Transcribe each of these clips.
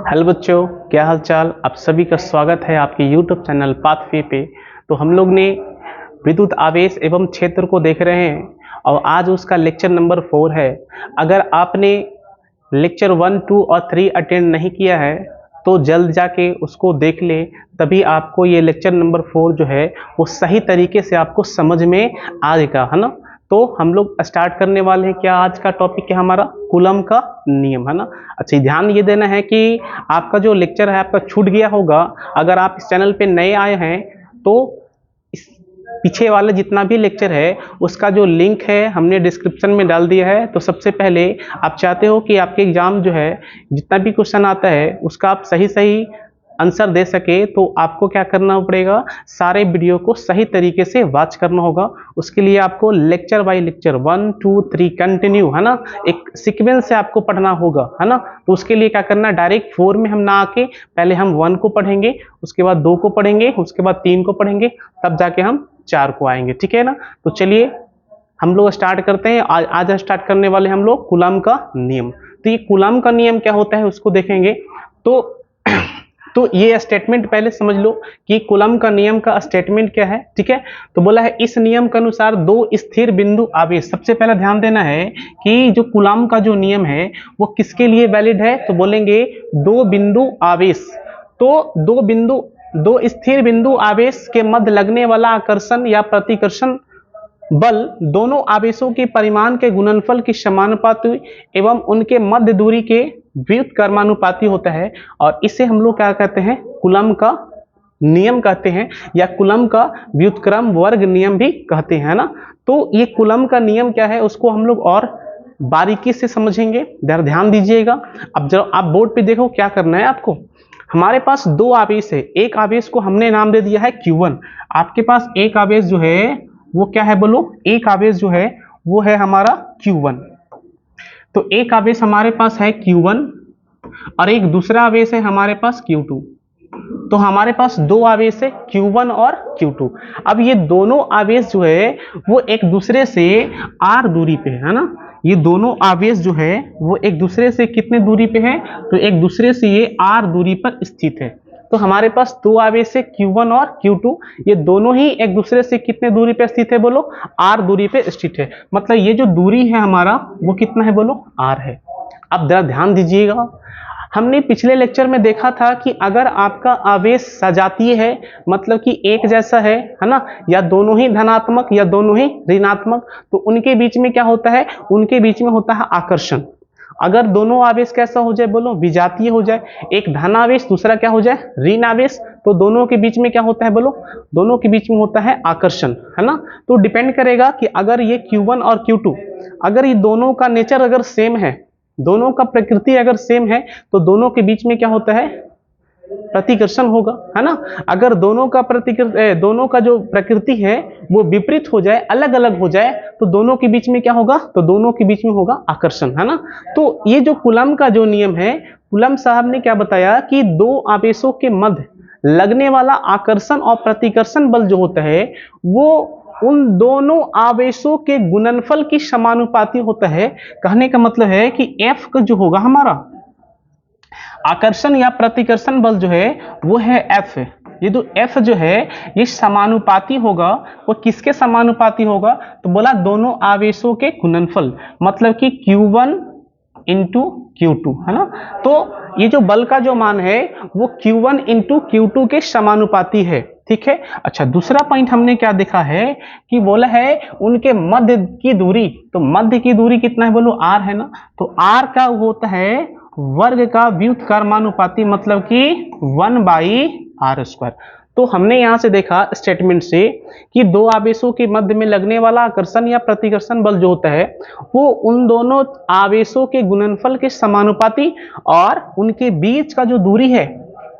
Hello बच्चों, क्या हाल चाल। आप सभी का स्वागत है आपके YouTube चैनल पाथवे पे। तो हम लोग ने विद्युत आवेश एवं क्षेत्र को देख रहे हैं और आज उसका लेक्चर नंबर 4 है। अगर आपने लेक्चर 1, 2 और 3 अटेंड नहीं किया है तो जल्द जाके उसको देख ले, तभी आपको ये लेक्चर नंबर 4 जो है वो सही तरीके से आपको समझ में आएगा, है ना। तो हम लोग स्टार्ट करने वाले हैं। क्या आज का टॉपिक है हमारा कूलम का नियम, है ना। अच्छा, ध्यान ये देना है कि आपका जो लेक्चर है आपका छूट गया होगा। अगर आप इस चैनल पे नए आए हैं तो इस पीछे वाला जितना भी लेक्चर है उसका जो लिंक है हमने डिस्क्रिप्शन में डाल दिया है। तो सबसे पहले आप चाहते हो कि आपके एग्जाम जो है जितना भी क्वेश्चन आता है उसका आप सही सही आंसर दे सके तो आपको क्या करना पड़ेगा, सारे वीडियो को सही तरीके से वॉच करना होगा। उसके लिए आपको लेक्चर बाय लेक्चर 1, 2, 3 कंटिन्यू, है ना, एक सीक्वेंस से आपको पढ़ना होगा, है ना। तो उसके लिए क्या करना, डायरेक्ट 4 में हम ना आके पहले हम 1 को पढ़ेंगे, उसके बाद 2 को पढ़ेंगे, उसके बाद 3 को पढ़ेंगे, तब जाके हम 4 को आएंगे, ठीक है ना। तो चलिए हम लोग स्टार्ट करते हैं। आज स्टार्ट करने वाले हम लोग कूलम का नियम। तो ये कूलम का नियम क्या होता है उसको देखेंगे। तो ये स्टेटमेंट पहले समझ लो कि कूलम का नियम का स्टेटमेंट क्या है, ठीक है। तो बोला है इस नियम के अनुसार दो स्थिर बिंदु आवेश। सबसे पहले ध्यान देना है कि जो कूलम का जो नियम है वो किसके लिए वैलिड है, तो बोलेंगे दो बिंदु आवेश। तो दो स्थिर बिंदु आवेश के मध्य लगने वाला आकर्षण या प्रतिकर्षण बल दोनों आवेशों के परिमाण के गुणनफल की समानुपाती एवं उनके मध्य दूरी के व्युत्क्रमानुपाती होता है। और इसे हम लोग क्या कहते हैं, कूलम का नियम कहते हैं, या कूलम का व्युत्क्रम वर्ग नियम भी कहते हैं, ना। तो ये कूलम का नियम क्या है उसको हम लोग और बारीकी से समझेंगे, ध्यान दीजिएगा। अब जब आप बोर्ड पे देखो क्या करना है आपको। हमारे पास दो आवेश है, एक आवेश को हमने नाम दे दिया है Q1। आपके पास एक आवेश जो है वो क्या है बोलो, एक आवेश जो है वो है हमारा Q1। तो एक आवेश हमारे पास है Q1 और एक दूसरा आवेश है हमारे पास Q2। तो हमारे पास दो आवेश है Q1 और Q2। अब ये दोनों आवेश जो है वो एक दूसरे से r दूरी पे है ना। ये दोनों आवेश जो है वो एक दूसरे से कितने दूरी पे है, तो एक दूसरे से ये r दूरी पर स्थित है। तो हमारे पास दो आवेश है Q1 और Q2, ये दोनों ही एक दूसरे से कितने दूरी पे स्थित है बोलो, r दूरी पे स्थित है। मतलब ये जो दूरी है हमारा वो कितना है बोलो, r है। अब जरा ध्यान दीजिएगा, हमने पिछले लेक्चर में देखा था कि अगर आपका आवेश सजातीय है, मतलब कि एक जैसा है ना, या दोनों ही धनात्मक या दोनों ही ऋणात्मक, तो उनके बीच में क्या होता है, उनके बीच में होता है आकर्षण। अगर दोनों आवेश कैसा हो जाए बोलो, विजातीय हो जाए, एक धन आवेश दूसरा क्या हो जाए, ऋण आवेश, तो दोनों के बीच में क्या होता है बोलो, दोनों के बीच में होता है आकर्षण, है ना। तो डिपेंड करेगा कि अगर ये Q1 और Q2 अगर ये दोनों का नेचर अगर सेम है, दोनों का प्रकृति अगर सेम है, तो दोनों के बीच में क्या होता है, प्रतिकर्षण होगा, है ना। अगर दोनों का जो प्रकृति है वो विपरीत हो जाए, अलग अलग हो जाए, तो दोनों के बीच में क्या होगा, तो दोनों के बीच में होगा आकर्षण, है ना। तो ये जो कूलम का जो नियम है, कूलम साहब ने क्या बताया कि दो आवेशों के मध्य लगने वाला आकर्षण और प्रतिकर्षण बल जो होता है वो उन दोनों आवेशों के गुणनफल की समानुपाती होता है। कहने का मतलब है कि F का जो होगा हमारा आकर्षण या प्रतिकर्षण बल जो है वो है F। ये जो F जो है ये समानुपाती होगा। वो किसके समानुपाती होगा, तो बोला दोनों आवेशों के गुणनफल, मतलब कि Q1 इंटू Q2, है ना। तो ये जो बल का जो मान है वो Q1 इंटू Q2 के समानुपाती है, ठीक है। अच्छा, दूसरा पॉइंट हमने क्या देखा है कि बोला है उनके मध्य की दूरी। तो मध्य की दूरी कितना है बोलो, r है ना। तो r का होता है वर्ग का व्युत्क्रमानुपाती, मतलब कि 1/r²। तो हमने यहां से देखा स्टेटमेंट से कि दो आवेशों के मध्य में लगने वाला आकर्षण या प्रतिकर्षण बल जो होता है वो उन दोनों आवेशों के गुणनफल के समानुपाती और उनके बीच का जो दूरी है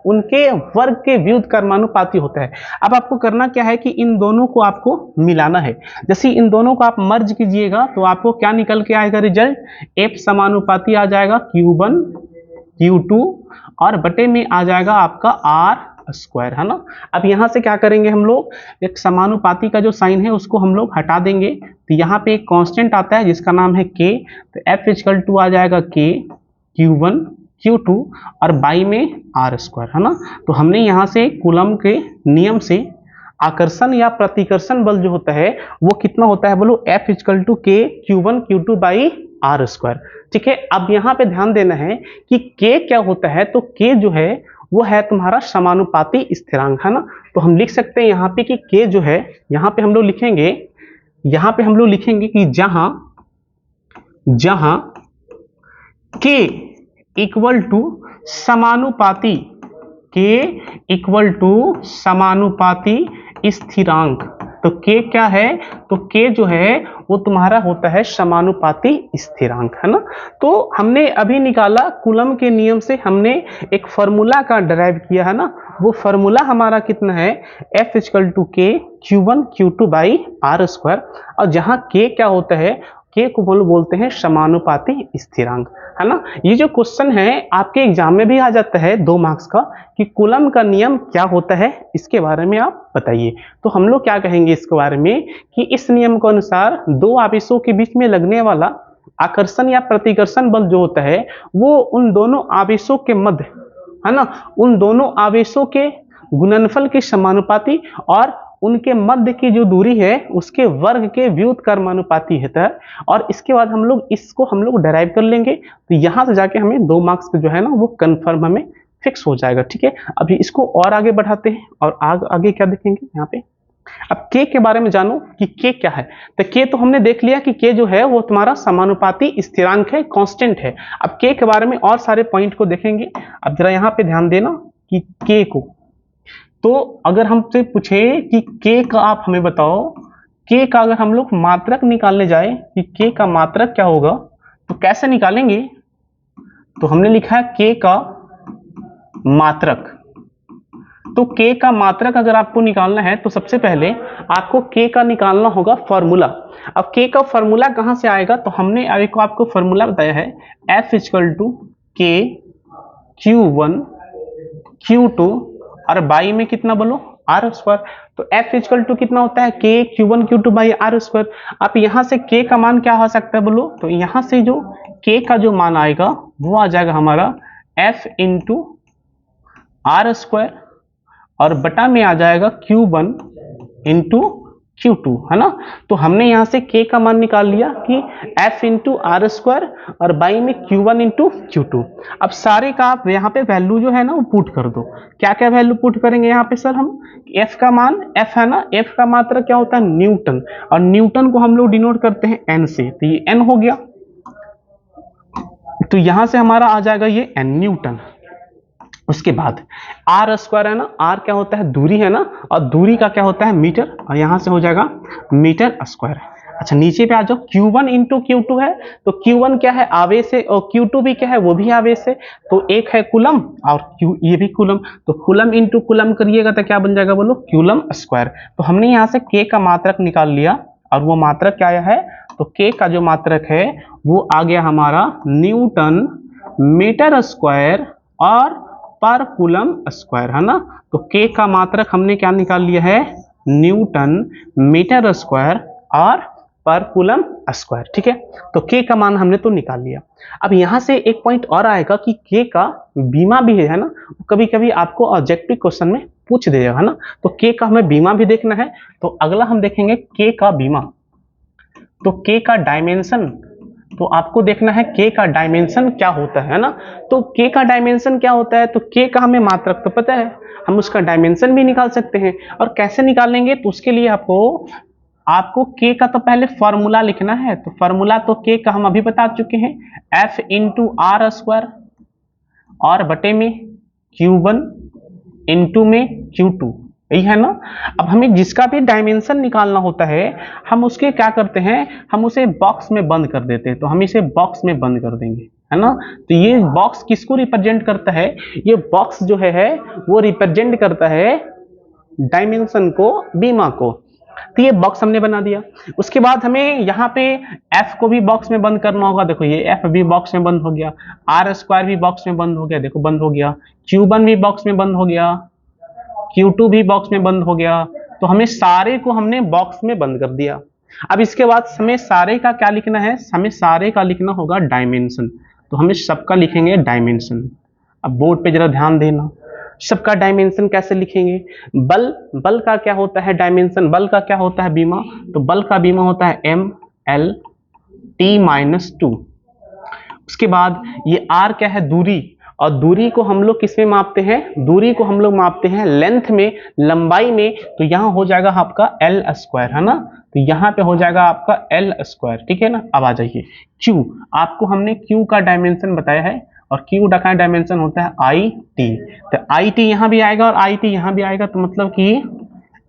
उनके वर्ग के व्युत्क्रमानुपाती होता है। अब आपको करना क्या है कि इन दोनों को आपको मिलाना है। जैसे इन दोनों को आप मर्ज कीजिएगा तो आपको क्या निकल के आएगा रिजल्ट, F समानुपाती आ जाएगा Q1 Q2 और बटे में आ जाएगा आपका r², है ना। अब यहां से क्या करेंगे हम लोग, एक समानुपाती का जो साइन है उसको हम लोग हटा देंगे। तो यहाँ पे एक कांस्टेंट आता है जिसका नाम है K। तो F = आ जाएगा K Q1 Q2 और बाई में आर स्क्वायर, है ना। तो हमने यहाँ से कूलम के नियम से आकर्षण या प्रतिकर्षण बल जो होता है वो कितना होता है बोलो, F इक्वल टू के Q1 Q2 by r square. ठीक है, अब यहाँ पे ध्यान देना है कि K क्या होता है, तो K जो है वो है तुम्हारा समानुपाती स्थिरांक, है ना। तो हम लिख सकते हैं यहाँ पे कि K जो है, यहाँ पे हम लोग लिखेंगे कि जहां K इक्वल टू समानुपाती, K इक्वल टू समानुपाती स्थिरांक। तो K क्या है, तो K जो है वो तुम्हारा होता है समानुपाती स्थिरांक, है ना। तो हमने अभी निकाला कूलम के नियम से, हमने एक फॉर्मूला का डिराइव किया, है ना। वो फॉर्मूला हमारा कितना है, F इक्वल टू के Q1 Q2 by r square. और जहां K क्या होता है, K को बोलते हैं समानुपाती स्थिरांक, है ना। ये जो क्वेश्चन है आपके एग्जाम में भी आ जाता है 2 मार्क्स का, कि कूलम का नियम क्या होता है, इसके बारे में आप बताइए। तो हम लोग क्या कहेंगे इसके बारे में कि इस नियम के अनुसार दो आवेशों के बीच में लगने वाला आकर्षण या प्रतिकर्षण बल जो होता है वो उन दोनों आवेशों के मध्य, है ना, उन दोनों आवेशों के गुणनफल के समानुपाती और उनके मध्य की जो दूरी है उसके वर्ग के व्युत्क्रमानुपाती है। और इसके बाद हम लोग डेराइव कर लेंगे। तो यहां से जाके हमें 2 मार्क्स जो है ना वो कंफर्म हमें फिक्स हो जाएगा। ठीक है, अभी इसको और आगे बढ़ाते हैं और आगे क्या देखेंगे यहाँ पे। अब K के बारे में जानो कि K क्या है। तो K तो हमने देख लिया कि K जो है वो तुम्हारा समानुपाती स्थिरांक है, कांस्टेंट है। अब K के बारे में और सारे पॉइंट को देखेंगे। अब जरा यहाँ पे ध्यान देना कि K को, तो अगर हमसे पूछे कि K का आप हमें बताओ, K का अगर हम लोग मात्रक निकालने जाए कि K का मात्रक क्या होगा, तो कैसे निकालेंगे। तो हमने लिखा है K का मात्रक। तो K का मात्रक अगर आपको निकालना है तो सबसे पहले आपको K का निकालना होगा फॉर्मूला। अब K का फॉर्मूला कहां से आएगा, तो हमने अभी को आपको फॉर्मूला बताया है F इक्वल टू के Q1 Q2 और बाई में कितना बोलो, आर स्क्वायर। तो F इक्वल टू कितना होता है, K Q1 Q2 by r square. आप यहां से K का मान क्या हो सकता है बोलो, तो यहां से जो K का जो मान आएगा वो आ जाएगा हमारा F इंटू आर स्क्वायर और बटा में आ जाएगा Q1 इंटू Q2, है ना। तो हमने यहां से K का मान निकाल लिया कि F इंटू आर स्क्वायर और बाई में Q1 इंटू Q2। अब सारे का आप यहाँ पे वैल्यू जो है ना वो पुट कर दो। क्या क्या वैल्यू पुट करेंगे यहाँ पे सर, हम F का मान, F है ना, F का मात्रा क्या होता है, न्यूटन, और न्यूटन को हम लोग डिनोट करते हैं N से। तो ये N हो गया, तो यहां से हमारा आ जाएगा ये N न्यूटन। उसके बाद आर स्क्वायर है ना, आर क्या होता है, दूरी है ना, और दूरी का क्या होता है मीटर, और यहां से हो जाएगा मीटर स्क्वायर। अच्छा नीचे पे आ जाओ, Q1 इंटू Q2 है, तो Q1 क्या है, आवेश है, और Q2 भी क्या है, वो भी आवेश है। तो एक है कूलम और ये भी कूलम, तो कूलम इंटू कूलम करिएगा तो क्या बन जाएगा बोलो, कूलम स्क्वायर। तो हमने यहाँ से K का मात्रक निकाल लिया, और वो मात्रक क्या आया है, तो K का जो मात्रक है वो आ गया हमारा न्यूटन मीटर स्क्वायर और पर कूलम स्क्वायर, है ना। तो K का मात्रक हमने क्या निकाल लिया है, न्यूटन मीटर स्क्वायर और पर कूलम स्क्वायर। ठीक है, तो K का मान हमने तो निकाल लिया। अब यहां से एक पॉइंट और आएगा कि K का बीमा भी है ना, कभी कभी आपको ऑब्जेक्टिव क्वेश्चन में पूछ देगा, है ना। तो K का हमें बीमा भी देखना है। तो अगला हम देखेंगे K का बीमा। तो K का डायमेंशन, तो आपको देखना है K का डायमेंशन क्या होता है ना। तो K का डायमेंशन क्या होता है, तो K का हमें मात्रक तो पता है, हम उसका डायमेंशन भी निकाल सकते हैं। और कैसे निकालेंगे, तो उसके लिए आपको K का तो पहले फॉर्मूला लिखना है। तो फॉर्मूला तो K का हम अभी बता चुके हैं, F इंटू आर स्क्वायर और बटे में Q1 इंटू में Q2, यही है ना। अब हमें जिसका भी डायमेंशन निकालना होता है हम उसके क्या करते हैं, हम उसे बॉक्स में बंद कर देते हैं। तो हम इसे बॉक्स में बंद कर देंगे, है ना। तो ये बॉक्स किसको रिप्रेजेंट करता है, ये बॉक्स जो है वो रिप्रेजेंट करता है डायमेंशन को, बीमा को। तो ये बॉक्स हमने बना दिया। उसके बाद हमें यहाँ पे F को भी बॉक्स में बंद करना होगा। देखो ये F भी बॉक्स में बंद हो गया, आर स्क्वायर भी बॉक्स में बंद हो गया, देखो बंद हो गया, Q1 भी बॉक्स में बंद हो गया, Q2 भी बॉक्स में बंद हो गया। तो हमें सारे को हमने बॉक्स में बंद कर दिया। अब इसके बाद हमें सारे का क्या लिखना है, हमें सारे का लिखना होगा डायमेंशन। तो हम इस सबका लिखेंगे डायमेंशन। अब बोर्ड पे जरा ध्यान देना, सबका डायमेंशन कैसे लिखेंगे। बल का क्या होता है डायमेंशन, बल का क्या होता है बीमा, तो बल का बीमा होता है mL/t-2। उसके बाद ये r क्या है, दूरी, और दूरी को हम लोग किस में मापते हैं, दूरी को हम लोग मापते हैं लेंथ में, लंबाई में, तो यहाँ हो जाएगा आपका l², है ना, तो यहाँ पे हो जाएगा आपका l², ठीक है ना। अब आ जाइए q, आपको हमने q का डायमेंशन बताया है, और q का डायमेंशन होता है IT, तो IT यहाँ भी आएगा और IT यहाँ भी आएगा, तो मतलब कि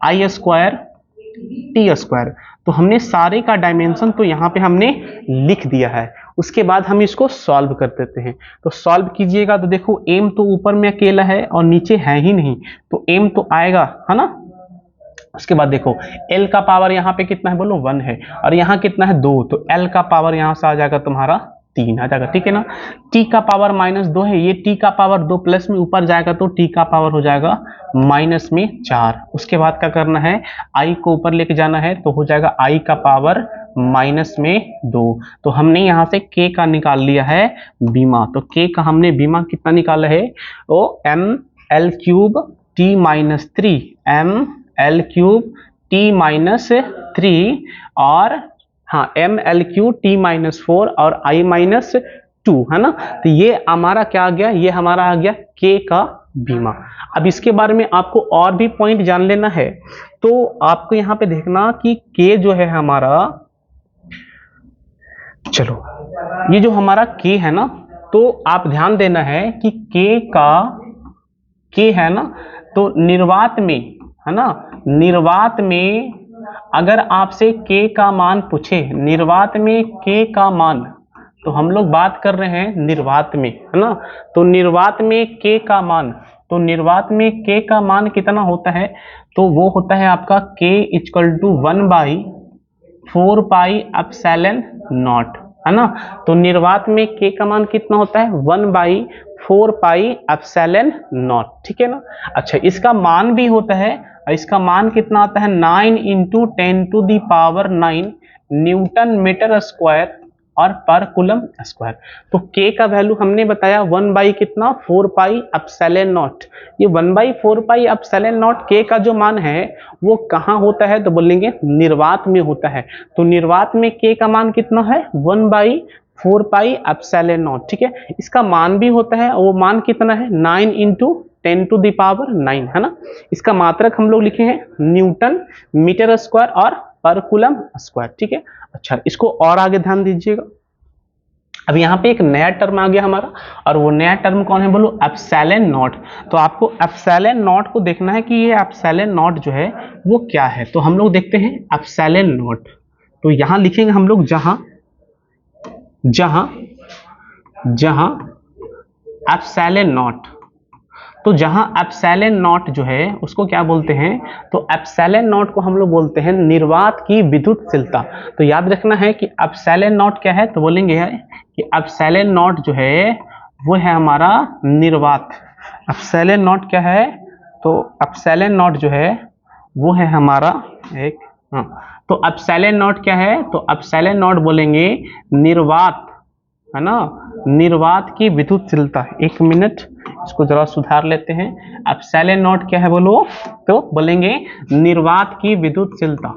I²T²। तो हमने सारे का डायमेंशन तो यहाँ पे हमने लिख दिया है। उसके बाद हम इसको सॉल्व कर देते हैं, तो सॉल्व कीजिएगा तो देखो m तो ऊपर में अकेला है और नीचे है ही नहीं, तो m तो आएगा, है ना। उसके बाद देखो l का पावर यहाँ पे कितना है बोलो 1 है, और यहाँ कितना है 2, तो l का पावर यहाँ से आ जाएगा तुम्हारा 3 आ जाएगा, ठीक है ना। t का पावर -2 है, ये t का पावर 2 प्लस में ऊपर जाएगा तो t का पावर हो जाएगा -4। उसके बाद क्या करना है, i को ऊपर लेके जाना है, तो हो जाएगा i का पावर -2। तो हमने यहाँ से k का निकाल लिया है बीमा, तो k का हमने बीमा कितना निकाला है, वो mL3T-3, mL3T-3 और हाँ mL3T-4 और I-2, है ना। तो ये हमारा क्या आ गया, ये हमारा आ गया k का बीमा। अब इसके बारे में आपको और भी पॉइंट जान लेना है, तो आपको यहाँ पे देखना कि k जो है हमारा, चलो ये जो हमारा k है ना, तो आप ध्यान देना है कि k है ना, तो निर्वात में, है ना, निर्वात में अगर आपसे k का मान पूछे, निर्वात में k का मान, तो हम लोग बात कर रहे हैं निर्वात में, है ना, तो निर्वात में k का मान, तो निर्वात में k का मान कितना होता है, तो वो होता है आपका k = 1/4πε0, है ना। तो निर्वात में k का मान कितना होता है, 1/4πε0, ठीक है ना। अच्छा, इसका मान भी होता है, इसका मान कितना आता है 9 × 10⁹ न्यूटन मीटर स्क्वायर और पर कूलम स्क्वायर। तो k का वैल्यू हमने बताया 1/4πε0। ये 1/4πε0 k का जो मान है वो कहाँ होता है, तो बोलेंगे निर्वात में होता है। तो निर्वात में k का मान कितना है 1/4πε0, ठीक है। इसका मान भी होता है, वो मान कितना है 9 × 10⁹, है ना। इसका मात्रक हम लोग लिखे हैं न्यूटन मीटर स्क्वायर और पर कूलम स्क्वायर, ठीक है। अच्छा, इसको और आगे ध्यान दीजिएगा। अब यहाँ पे एक नया टर्म आ गया हमारा, और वो नया टर्म कौन है बोलो, ε0। तो आपको ε0 को देखना है कि ये ε0 जो है वो क्या है। तो हम लोग देखते हैं ε0, तो यहाँ लिखेंगे हम लोग जहाँ ε0, तो जहां ε0 जो है उसको क्या बोलते हैं, तो ε0 को हम लोग बोलते हैं निर्वात की विद्युतशीलता। तो याद रखना है कि ε0 क्या है, तो बोलेंगे कि ε0 जो है वो है हमारा निर्वात। ε0 क्या है, तो ε0 जो है वो है हमारा एक, तो ε0 क्या है, तो ε0 बोलेंगे निर्वात, है ना, निर्वात की विद्युतशीलता। एक मिनट, इसको जरा सुधार लेते हैं। ε0 क्या है बोलो, तो बोलेंगे निर्वात की विद्युतशीलता।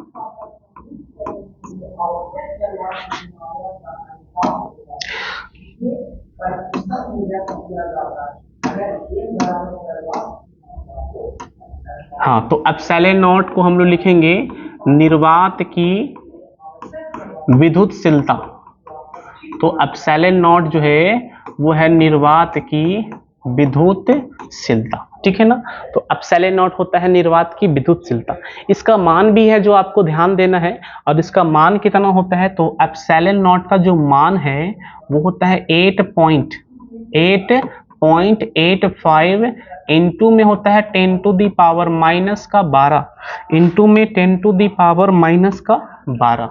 हाँ, तो ε0 को हम लोग लिखेंगे निर्वात की विद्युतशीलता। तो ε0 जो है वो है निर्वात की विद्युतशीलता, ठीक है ना। तो ε0 होता है निर्वात की विद्युतशीलता। इसका मान भी है जो आपको ध्यान देना है, और इसका मान कितना होता है, तो ε0 का जो मान है वो होता है 8.85 इंटू में होता है 10⁻⁻⁻12 इंटू में 10⁻⁻12,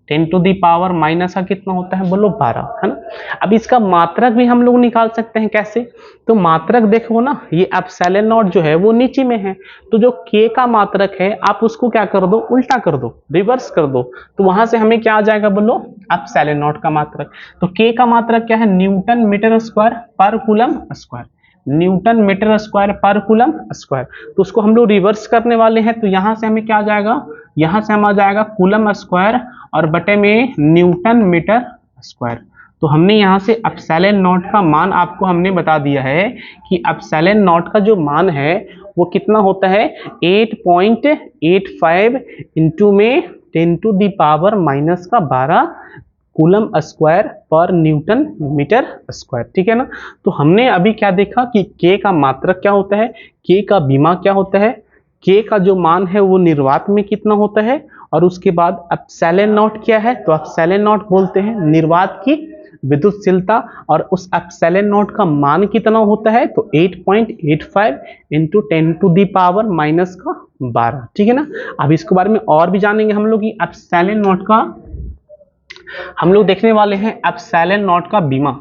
10 टू दी पावर माइनस का कितना होता है, बोलो 12, है ना। अब इसका मात्रक भी हम लोग निकाल सकते हैं, कैसे, तो मात्रक देखो ना, ये एप्सिलॉन नॉट जो है वो नीचे में है, तो जो k का मात्रक है आप उसको क्या कर दो, उल्टा कर दो, रिवर्स कर दो, तो वहां से हमें क्या आ जाएगा, बोलो एप्सिलॉन नॉट का मात्रक। तो k का मात्रक क्या है, न्यूटन मीटर स्क्वायर पर coulomb square, newton metre square पर कूलम स्क्वायर। तो उसको हम लोग रिवर्स करने वाले हैं, तो यहां से हमें क्या आ जाएगा, यहां से हम आ जाएगा कूलम स्क्वायर और बटे में न्यूटन मीटर स्क्वायर। तो हमने यहाँ से एप्सिलॉन नॉट का मान आपको हमने बता दिया है कि एप्सिलॉन नॉट का जो मान है वो कितना होता है, 8.85 इंटू में 10 टू दी पावर माइनस का 12 कूलम स्क्वायर पर न्यूटन मीटर स्क्वायर, ठीक है ना। तो हमने अभी क्या देखा कि k का मात्रक क्या होता है, k का बीमा क्या होता है, k का जो मान है वो निर्वात में कितना होता है, और उसके बाद एप्सिलॉन नॉट क्या है, तो एप्सिलॉन नॉट बोलते हैं निर्वात की विद्युतशीलता, और उस एप्सिलॉन नॉट का मान कितना होता है, तो 8.85 into 10 to the power minus का 12, ठीक है ना। अब इसके बारे में और भी जानेंगे हम लोग कि एप्सिलॉन नॉट का, हम लोग देखने वाले हैं एप्सिलॉन नॉट का बीमा।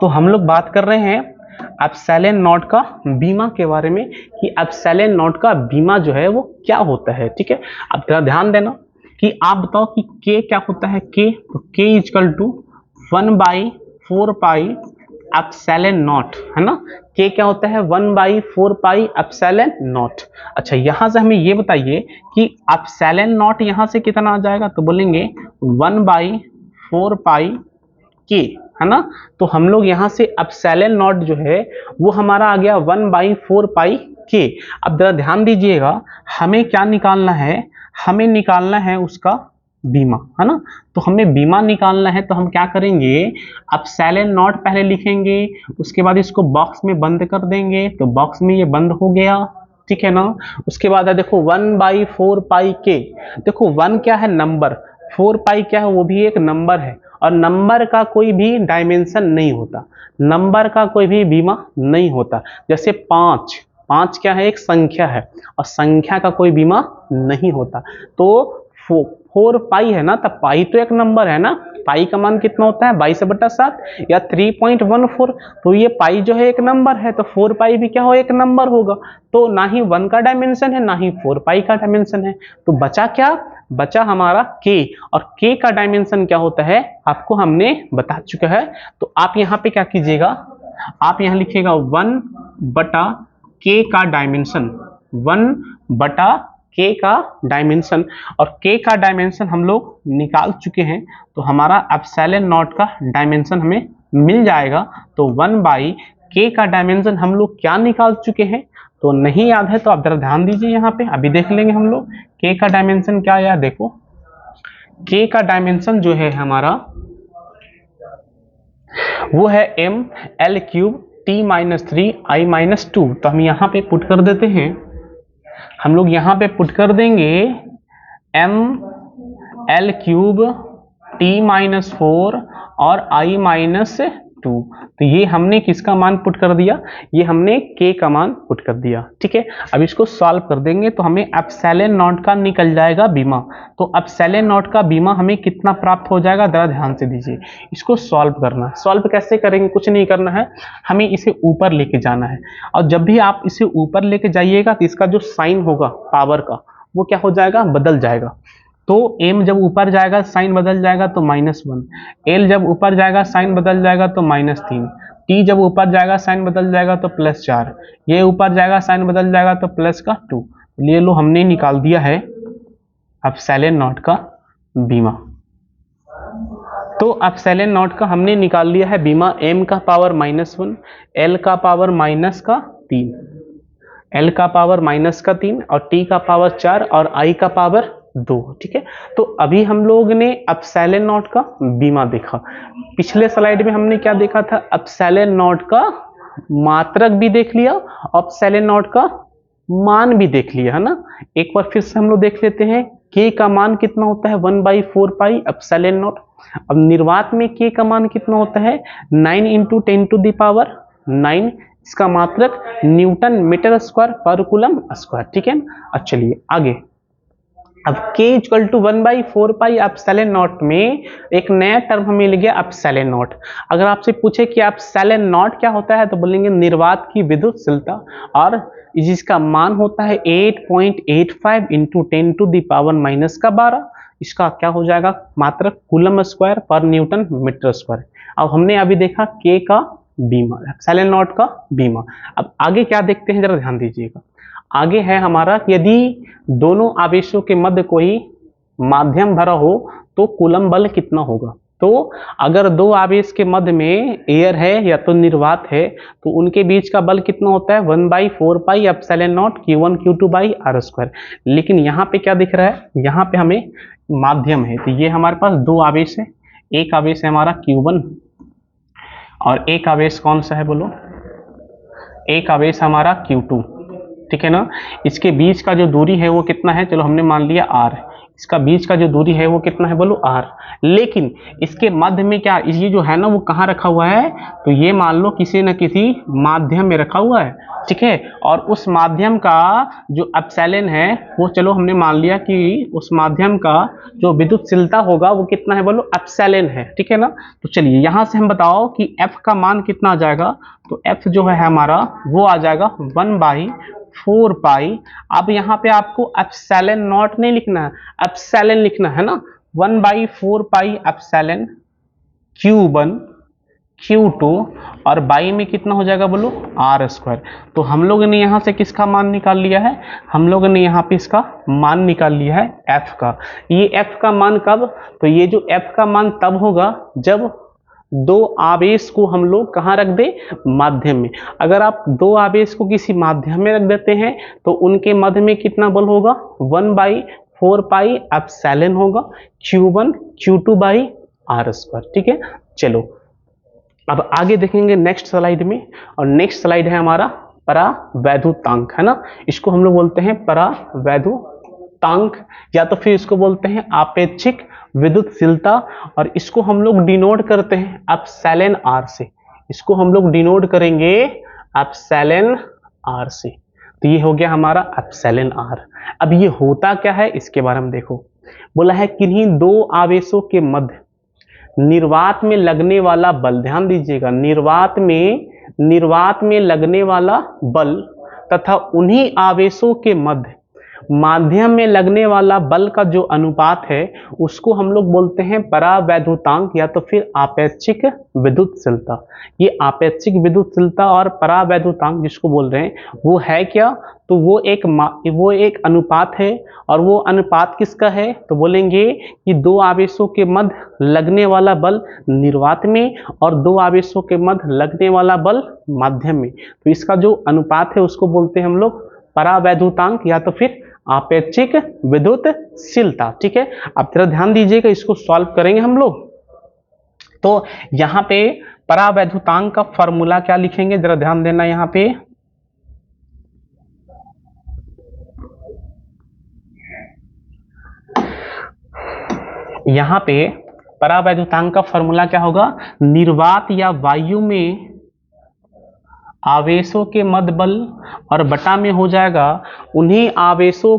तो हम लोग बात कर रहे हैं एप्सिलॉन नॉट का बीमा के बारे में कि एप्सिलॉन नॉट का बीमा जो है वो क्या होता है, ठीक है। अब जरा ध्यान देना कि आप बताओ कि k क्या होता है, k, तो k equal to 1/4 pi epsilon naught, है ना। k क्या होता है, 1/4 पाई एप्सिलॉन नॉट। अच्छा, यहां से हमें ये बताइए कि एप्सिलॉन नॉट यहां से कितना आ जाएगा, तो बोलेंगे 1/4 पाई k, है ना। तो हम लोग यहां से एप्सिलॉन नॉट जो है वो हमारा आ गया 1/4 पाई k। अब जरा ध्यान दीजिएगा, हमें क्या निकालना है, हमें निकालना है उसका बीमा, है ना। तो हमें बीमा निकालना है, तो हम क्या करेंगे, एप्सिलॉन नॉट पहले लिखेंगे, उसके बाद इसको बॉक्स में बंद कर देंगे, तो बॉक्स में ये बंद हो गया, ठीक है ना। उसके बाद है देखो 1/4 पाई k, देखो 1 क्या है, नंबर, 4 पाई क्या है, वो भी एक नंबर है, और नंबर का कोई भी डायमेंशन नहीं होता, नंबर का कोई भी बीमा नहीं होता। जैसे 5, 5 क्या है, एक संख्या है, और संख्या का कोई बीमा नहीं होता। तो 4 पाई है ना, तब पाई तो एक नंबर है ना, पाई का मान कितना होता है, 22/7 या 3.14। तो ये पाई जो है एक नंबर है, तो 4 पाई भी क्या हो, एक नंबर होगा। तो ना ही 1 का डायमेंशन है, ना ही 4 पाई का डायमेंशन है, तो बचा क्या, बचा हमारा k, और k का डायमेंशन क्या होता है आपको हमने बता चुका है। तो आप यहाँ पे क्या कीजिएगा, आप यहाँ लिखिएगा 1/k का डायमेंशन, 1/k का डायमेंशन, और k का डायमेंशन हम लोग निकाल चुके हैं, तो हमारा एप्सिलॉन नॉट का डायमेंशन हमें मिल जाएगा। तो 1/k का डायमेंशन हम लोग क्या निकाल चुके हैं, तो नहीं याद है तो आप जरा ध्यान दीजिए, यहाँ पे अभी देख लेंगे हम लोग k का डायमेंशन क्या है। देखो k का डायमेंशन जो है हमारा वो है ml³ t-3 i-2। तो हम यहाँ पे पुट कर देते हैं, हम लोग यहाँ पे पुट कर देंगे ml³ t-4 और i-2। तो ये हमने किसका मान पुट कर दिया, ये हमने k का मान पुट कर दिया, ठीक है। अब इसको सॉल्व कर देंगे तो हमें एप्सिलॉन नॉट का निकल जाएगा बीमा। तो एप्सिलॉन नॉट का बीमा हमें कितना प्राप्त हो जाएगा, जरा ध्यान से दीजिए, इसको सॉल्व करना है। सॉल्व कैसे करेंगे, कुछ नहीं करना है, हमें इसे ऊपर लेके जाना है, और जब भी आप इसे ऊपर लेके जाइएगा तो इसका जो साइन होगा पावर का वो क्या हो जाएगा, बदल जाएगा। तो m जब ऊपर जाएगा साइन बदल जाएगा तो -1, l जब ऊपर जाएगा साइन बदल जाएगा तो -3, t जब ऊपर जाएगा साइन बदल जाएगा तो +4, ये ऊपर जाएगा साइन बदल जाएगा तो +2। ये लो हमने निकाल दिया है एप्सिलॉन नॉट का बीमा। तो एप्सिलॉन नॉट का हमने निकाल लिया है बीमा, m का पावर -1, l का पावर -3, l का पावर -3 और t का पावर 4 और i का पावर 2, ठीक है। तो अभी हम लोग ने एप्सिलॉन नॉट का बीमा देखा। पिछले स्लाइड में हमने क्या देखा था, एप्सिलॉन नॉट का मात्रक भी देख लिया, एप्सिलॉन नॉट का मान भी देख लिया, है ना। एक बार फिर से हम लोग देख लेते हैं, k का मान कितना होता है, 1/4 पाई एप्सिलॉन नॉट। अब निर्वात में k का मान कितना होता है, 9 इंटू 10 टू द पावर 9, इसका मात्रक न्यूटन मीटर स्क्वायर पर कूलम स्क्वायर, ठीक है ना। अब चलिए आगे, अब k equal to 1/4 epsilon naught में एक नया टर्म हमें मिल गया एप्सिलॉन नॉट। अगर आपसे पूछे कि एप्सिलॉन नॉट क्या होता है तो बोलेंगे निर्वात की विद्युतशीलता, और जिसका मान होता है 8.85 इंटू 10⁻⁻12। इसका क्या हो जाएगा मात्रक कूलम स्क्वायर पर न्यूटन मीटर स्क्वायर। अब हमने अभी देखा k का बीमा, एप्सिलॉन नॉट का बीमा। अब आगे क्या देखते हैं जरा ध्यान दीजिएगा। आगे है हमारा यदि दोनों आवेशों के मध्य कोई माध्यम भरा हो तो कूलम बल कितना होगा। तो अगर दो आवेश के मध्य में एयर है या तो निर्वात है तो उनके बीच का बल कितना होता है 1/4 एप्सिलॉन नॉट Q1 Q2/r²। लेकिन यहाँ पे क्या दिख रहा है, यहाँ पे हमें माध्यम है, तो ये हमारे पास दो आवेश है। एक आवेश है हमारा Q1 और एक आवेश कौन सा है बोलो, एक आवेश हमारा Q2, ठीक है ना। इसके बीच का जो दूरी है वो कितना है, चलो हमने मान लिया r। इसका बीच का जो दूरी है वो कितना है बोलो r। लेकिन इसके मध्य में क्या, ये जो है ना वो कहाँ रखा हुआ है, तो ये मान लो किसी न किसी माध्यम में रखा हुआ है, ठीक है। और उस माध्यम का जो एप्सिलॉन है वो चलो हमने मान लिया कि उस माध्यम का जो विद्युतशीलता होगा वो कितना है बोलो एप्सिलॉन है, ठीक है ना। तो चलिए यहाँ से हम बताओ कि f का मान कितना आ जाएगा, तो f जो है हमारा वो आ जाएगा 1/4। अब यहाँ पे आपको एप्सिलॉन नॉट नहीं लिखना है, एप्सिलॉन लिखना है ना। 1/4 एप्सिलॉन Q1 Q2 और बाई में कितना हो जाएगा बोलो r²। तो हम लोगों ने यहाँ से किसका मान निकाल लिया है, हम लोगों ने यहाँ पे इसका मान निकाल लिया है f का। ये f का मान कब, तो ये जो f का मान तब होगा जब दो आवेश को हम लोग कहाँ रख दे, माध्यम में। अगर आप दो आवेश को किसी माध्यम में रख देते हैं तो उनके मध्य में कितना बल होगा 1/4 एप्सिलॉन होगा Q1 Q2/r², ठीक है। चलो अब आगे देखेंगे नेक्स्ट स्लाइड में, और नेक्स्ट स्लाइड है हमारा परावैद्युतांक, है ना। इसको हम लोग बोलते हैं परावैद्युतांक या तो फिर इसको बोलते हैं आपेक्षिक विद्युतशीलता, और इसको हम लोग डिनोट करते हैं एप्सिलॉन r से। इसको हम लोग डिनोट करेंगे एप्सिलॉन r से। तो ये हो गया हमारा एप्सिलॉन r। अब ये होता क्या है इसके बारे में देखो, बोला है किन्हीं दो आवेशों के मध्य निर्वात में लगने वाला बल, ध्यान दीजिएगा, निर्वात में लगने वाला बल तथा उन्हीं आवेशों के मध्य माध्यम में लगने वाला बल का जो अनुपात है उसको हम लोग बोलते हैं परावैद्युतांक या तो फिर आपेक्षिक विद्युतशीलता। ये आपेक्षिक विद्युतशीलता और परावैद्युतांक जिसको बोल रहे हैं वो है क्या, तो वो एक अनुपात है। और वो अनुपात किसका है, तो बोलेंगे कि दो आवेशों के मध्य लगने वाला बल निर्वात में और दो आवेशों के मध्य लगने वाला बल माध्यम में। तो इसका जो अनुपात है उसको बोलते हैं हम लोग परावैद्युतांक या तो फिर आपेक्षिक विद्युतशीलता, ठीक है। अब जरा ध्यान दीजिएगा, इसको सॉल्व करेंगे हम लोग। तो यहाँ पे परावैद्युतांक का फॉर्मूला क्या लिखेंगे, जरा ध्यान देना। यहाँ पे परावैद्युतांक का फॉर्मूला क्या होगा, निर्वात या वायु में आवेशों के मध्य बल और बटा में हो जाएगा उन्हीं आवेशों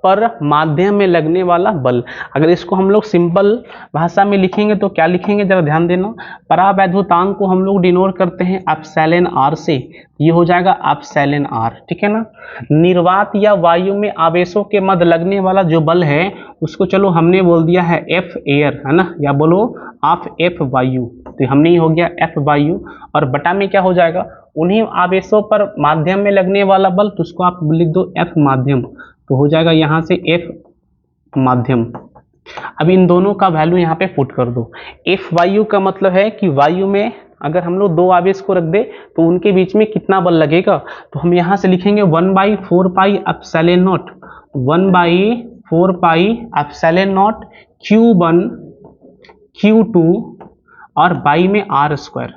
पर माध्यम में लगने वाला बल। अगर इसको हम लोग सिंपल भाषा में लिखेंगे तो क्या लिखेंगे, जरा ध्यान देना। परावैद्युतांक को हम लोग डिनोट करते हैं एप्सिलॉन r से, ये हो जाएगा एप्सिलॉन r, ठीक है ना। निर्वात या वायु में आवेशों के मध्य लगने वाला जो बल है उसको चलो हमने बोल दिया है F एयर, है ना, या बोलो आप F वायु। तो हमने ये हो गया F वायु, और बटा में क्या हो जाएगा उन्हीं आवेशों पर माध्यम में लगने वाला बल, तो उसको आप लिख दो F माध्यम, तो हो जाएगा यहाँ से F माध्यम। अब इन दोनों का वैल्यू यहाँ पे पुट कर दो। F वायु का मतलब है कि वायु में अगर हम लोग दो आवेश को रख दे तो उनके बीच में कितना बल लगेगा, तो हम यहाँ से लिखेंगे 1/4 epsilon not, 1/4 epsilon naught Q1 Q2 और बाई में r²,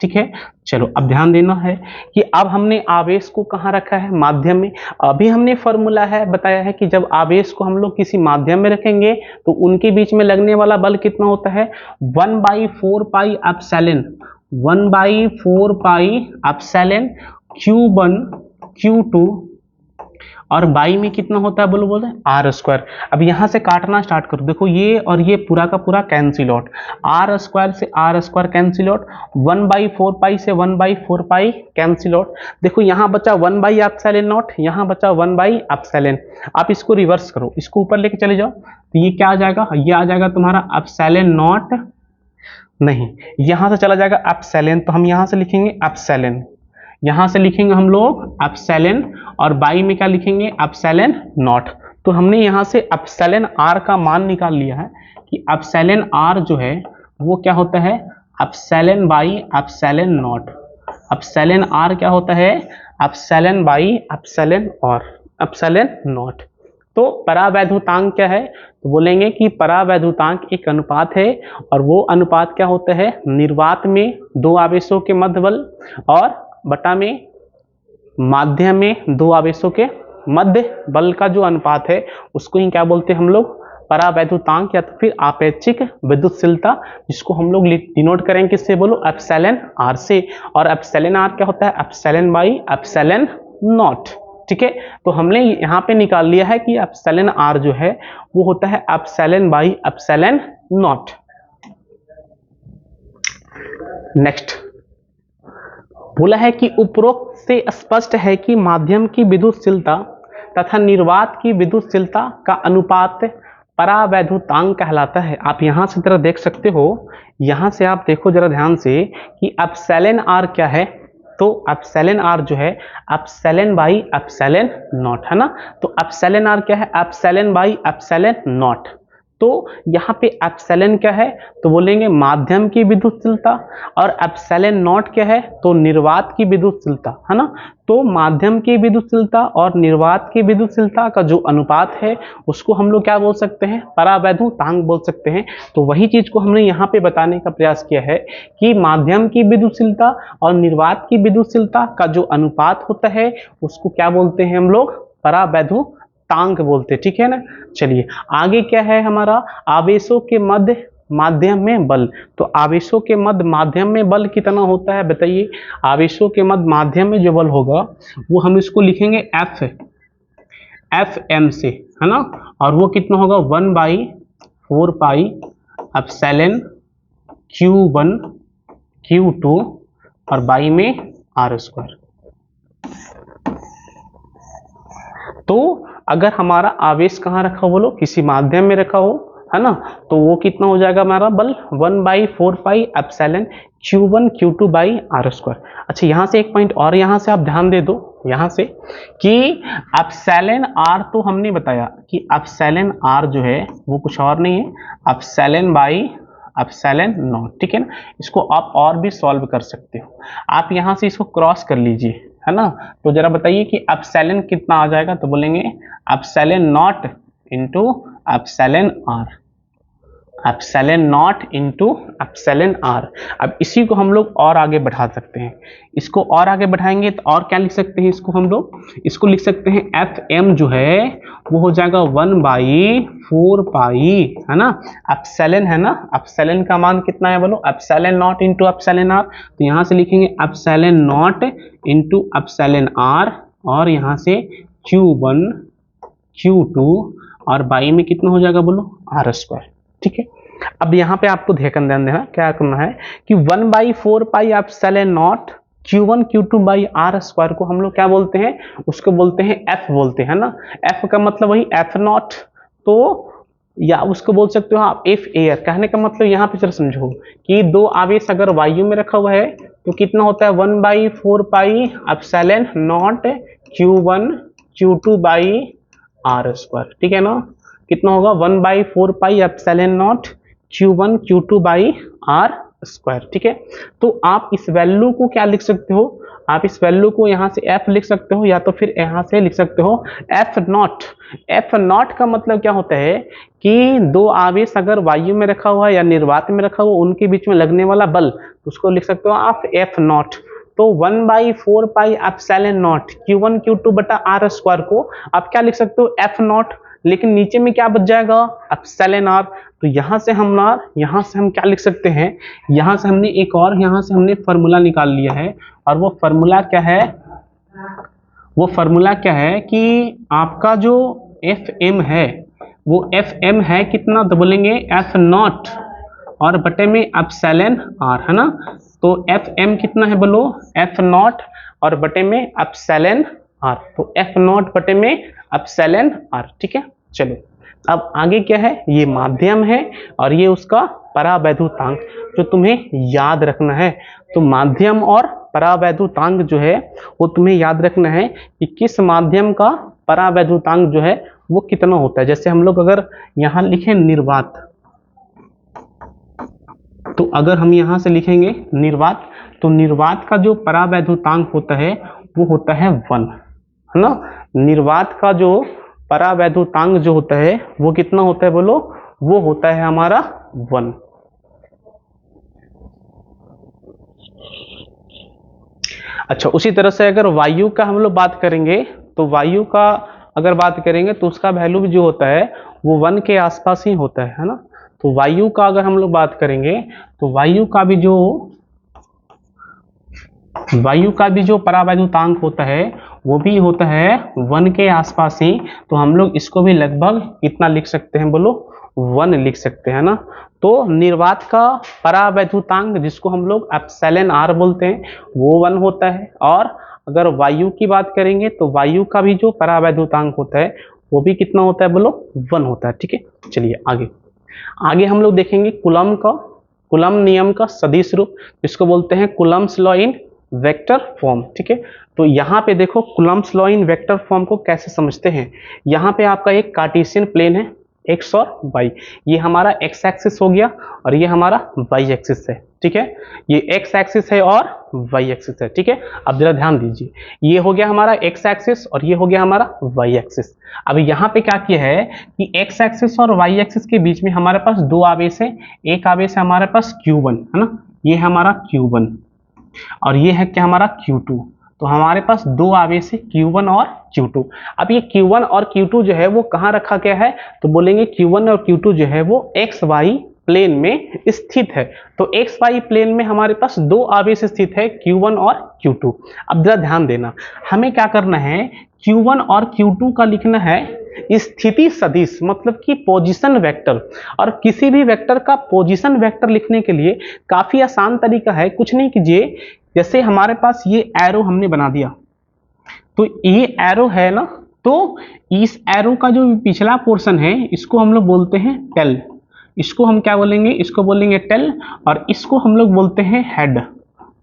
ठीक है। चलो अब ध्यान देना है कि अब हमने आवेश को कहाँ रखा है, माध्यम में। अभी हमने फॉर्मूला है बताया है कि जब आवेश को हम लोग किसी माध्यम में रखेंगे तो उनके बीच में लगने वाला बल कितना होता है 1/4 एप्सिलॉन, 1/4 एप्सिलॉन Q1 Q2 और बाई में कितना होता है बोलो बोले आर स्क्वायर। अब यहाँ से काटना स्टार्ट करो, देखो ये और ये पूरा का पूरा कैंसिल आउट, आर स्क्वायर से आर स्क्वायर कैंसिल आउट, 1/4 से 1/4 कैंसिल आउट। देखो यहाँ बचा 1/एप्सिलॉन नॉट, यहाँ बचा 1/एप्सिलॉन। आप इसको रिवर्स करो, इसको ऊपर लेके चले जाओ, तो ये क्या आ जाएगा, ये आ जाएगा तुम्हारा एप्सिलॉन नॉट, नहीं यहां से चला जाएगा एप्सिलॉन, तो हम यहां से लिखेंगे एप्सिलॉन, यहां से लिखेंगे हम लोग एप्सिलॉन, और बाई में क्या लिखेंगे एप्सिलॉन नॉट। तो हमने यहां से एप्सिलॉन आर का मान निकाल लिया है कि एप्सिलॉन आर जो है वो क्या होता है epsilon by epsilon naught. Epsilon r क्या होता है एप्सिलॉन बाई एप्सिलॉन और एप्सिलॉन नॉट। तो परावैद्युतांक क्या है, तो बोलेंगे कि परावैद्युतांक एक अनुपात है, और वो अनुपात क्या होता है निर्वात में दो आवेशों के मध्य बल और बटा में माध्यम में दो आवेशों के मध्य बल का जो अनुपात है उसको ही क्या बोलते हैं हम लोग परावैद्युतांक या तो फिर आपेक्षिक विद्युतशीलता, जिसको हम लोग डिनोट करेंगे किससे बोलो एप्सिलॉन आर से। और एप्सिलॉन आर क्या होता है एप्सिलॉन बाई एप्सिलॉन नॉट। ठीक है, तो हमने यहाँ पे निकाल लिया है कि एप्सिलॉन आर जो है वो होता है epsilon by epsilon not. Next बोला है कि उपरोक्त से स्पष्ट है कि माध्यम की विद्युतशीलता तथा निर्वात की विद्युतशीलता का अनुपात परावैद्युतांक कहलाता है। आप यहां से जरा देख सकते हो, यहां से आप देखो जरा ध्यान से कि एप्सिलॉन आर क्या है, तो एप्सिलॉन आर जो है एप्सिलॉन बाई एप्सिलॉन नॉट है ना। तो एप्सिलॉन आर क्या है एप्सिलॉन बाई एप्सिलॉन नॉट। तो यहाँ पे एप्सिलॉन क्या है तो बोलेंगे माध्यम की विद्युतशीलता, और एप्सिलॉन नॉट क्या है तो निर्वात की विद्युतशीलता है ना। तो माध्यम की विद्युतशीलता और निर्वात की विद्युतशीलता का जो अनुपात है उसको हम लोग क्या बोल सकते हैं परावैद्युतांक बोल सकते हैं। तो वही चीज को हमने यहाँ पे बताने का प्रयास किया है कि माध्यम की विद्युतशीलता और निर्वात की विद्युतशीलता का जो अनुपात होता है उसको क्या बोलते हैं हम लोग परावैद्युतांक बोलते हैं। ठीक है ना। चलिए आगे क्या है हमारा आवेशों के मध्य माध्यम में बल। तो आवेशों के मध्य माध्यम में बल कितना होता है बताइए। आवेशों के मध्य माध्यम में जो बल होगा वो हम इसको लिखेंगे एफ एम से है ना, और वो कितना होगा 1/4 पाई एप्सिलॉन Q1 Q2 और बाई में आर स्क्वायर। तो अगर हमारा आवेश कहाँ रखा बोलो किसी माध्यम में रखा हो है ना, तो वो कितना हो जाएगा हमारा बल 1/4 pi epsilon Q1 Q2 by r square. अच्छा यहाँ से एक पॉइंट और यहाँ से आप ध्यान दे दो यहाँ से कि एप्सिलॉन आर तो हमने बताया कि एप्सिलॉन आर जो है वो कुछ और नहीं है एप्सिलॉन बाई एप्सिलॉन नॉट। ठीक है ना। इसको आप और भी सॉल्व कर सकते हो, आप यहाँ से इसको क्रॉस कर लीजिए है ना। तो जरा बताइए कि एप्सिलॉन कितना आ जाएगा, तो बोलेंगे epsilon naught into epsilon r, epsilon naught into epsilon r. अब इसी को हम लोग और आगे बढ़ा सकते हैं, इसको और आगे बढ़ाएंगे तो और क्या लिख सकते हैं इसको हम लोग, इसको लिख सकते हैं एफ एम जो है वो हो जाएगा 1/4 पाई है ना एप्सिलॉन है ना। एप्सिलॉन का मान कितना है बोलो epsilon naught into epsilon r. तो यहाँ से लिखेंगे epsilon naught into epsilon r, और यहाँ से Q1 Q2 और बाई में कितना हो जाएगा बोलो आर स्क्वायर। ठीक है। अब यहाँ पे आपको ध्यान देना क्या करना है कि 1/4 pi epsilon naught Q1 Q2 by r square को हम लोग क्या बोलते हैं उसको बोलते हैं एफ बोलते हैं ना। एफ का मतलब वही एफ नॉट, तो या उसको बोल सकते हो आप एफ एयर। कहने का मतलब यहाँ पे जरा समझो कि दो आवेश अगर वायु में रखा हुआ है तो कितना होता है 1/4 pi epsilon naught Q1 Q2 by r square. ठीक है ना। कितना होगा 1/4 pi epsilon naught Q1 Q2 by r square. ठीक है। तो आप इस वैल्यू को क्या लिख सकते हो, आप इस वैल्यू को यहाँ से f लिख सकते हो या तो फिर यहाँ से लिख सकते हो एफ नॉट। एफ नॉट का मतलब क्या होता है कि दो आवेश अगर वायु में रखा हुआ है या निर्वात में रखा हुआ उनके बीच में लगने वाला बल, तो उसको लिख सकते हो आप एफ नॉट। तो 1/4 pi epsilon naught Q1 Q2 बटा आर स्क्वायर को आप क्या लिख सकते हो एफ नॉट, लेकिन नीचे में क्या बच जाएगा एप्सिलॉन आर। तो यहाँ से हम क्या लिख सकते हैं, यहाँ से हमने एक और यहाँ से हमने फॉर्मूला निकाल लिया है, और वो फॉर्मूला क्या है वो फार्मूला क्या है कि आपका जो एफ एम है वो एफ एम है कितना, तो बोलेंगे एफ नॉट और बटे में एप्सिलॉन आर, है ना। तो एफ एम कितना है बोलो, एफ नॉट और बटे में एप्सिलॉन आर, तो एफ नॉट बटे में एप्सिलॉन आर, ठीक है। चलो अब आगे क्या है, ये माध्यम है और ये उसका परावैद्युतांक जो तुम्हें याद रखना है। तो माध्यम और परावैद्युतांक जो है वो तुम्हें याद रखना है कि किस माध्यम का परावैद्युतांक जो है वो कितना होता है। जैसे हम लोग अगर यहाँ लिखें निर्वात, तो अगर हम यहाँ से लिखेंगे निर्वात, तो निर्वात का जो परावैद्युतांक होता है वो होता है 1, है ना। निर्वात का जो परावैद्युतांक जो होता है वो कितना होता है बोलो, वो होता है हमारा 1। अच्छा, उसी तरह से अगर वायु का हम लोग बात करेंगे, तो वायु का अगर बात करेंगे तो उसका वैल्यू भी जो होता है वो 1 के आसपास ही होता है ना। तो वायु का अगर हम लोग बात करेंगे तो वायु का भी जो परावैद्युतांक होता है वो भी होता है 1 के आसपास ही। तो हम लोग इसको भी लगभग कितना लिख सकते हैं बोलो, 1 लिख सकते हैं ना। तो निर्वात का परावैद्युतांक जिसको हम लोग एप्सिलॉन आर बोलते हैं वो 1 होता है। और अगर वायु की बात करेंगे तो वायु का भी जो परावैद्युतांक होता है वो भी कितना होता है बोलो, 1 होता है, ठीक है। चलिए आगे हम लोग देखेंगे कूलम्ब नियम का सदिश रूप, जिसको बोलते हैं Coulomb's law in vector form, ठीक है। तो यहाँ पे देखो Coulomb's law in vector form को कैसे समझते हैं। यहाँ पे आपका एक कार्टेशियन प्लेन है एक्स और वाई, ये हमारा एक्स एक्सिस हो गया और ये हमारा वाई एक्सिस है, ठीक है। ये एक्स एक्सिस है और वाई एक्सिस है, ठीक है। अब जरा ध्यान दीजिए, ये हो गया हमारा एक्स एक्सिस और ये हो गया हमारा वाई एक्सिस। अब यहाँ पे क्या किया है कि एक्स एक्सिस और वाई एक्सिस के बीच में हमारे पास 2 आवेश है। एक आवेश है हमारे पास Q1, है ना, ये है हमारा Q1 और ये है क्या हमारा Q2। तो हमारे पास 2 आवेश है Q1 और Q2। अब ये Q1 और Q2 जो है वो कहाँ रखा गया है, तो बोलेंगे Q1 और Q2 जो है वो XY प्लेन में स्थित है। तो XY प्लेन में हमारे पास 2 आवेश स्थित है Q1 और Q2। अब जरा ध्यान देना, हमें क्या करना है, Q1 और Q2 का लिखना है स्थिति सदिश, मतलब कि पोजीशन वेक्टर। और किसी भी वेक्टर का पोजीशन वेक्टर लिखने के लिए काफी आसान तरीका है, कुछ नहीं कीजिए, जैसे हमारे पास ये एरो हमने बना दिया, तो ये एरो है ना, तो इस एरो का जो पिछला पोर्शन है इसको हम लोग बोलते हैं टेल। इसको हम क्या बोलेंगे, इसको बोलेंगे टेल और इसको हम लोग बोलते हैं हेड।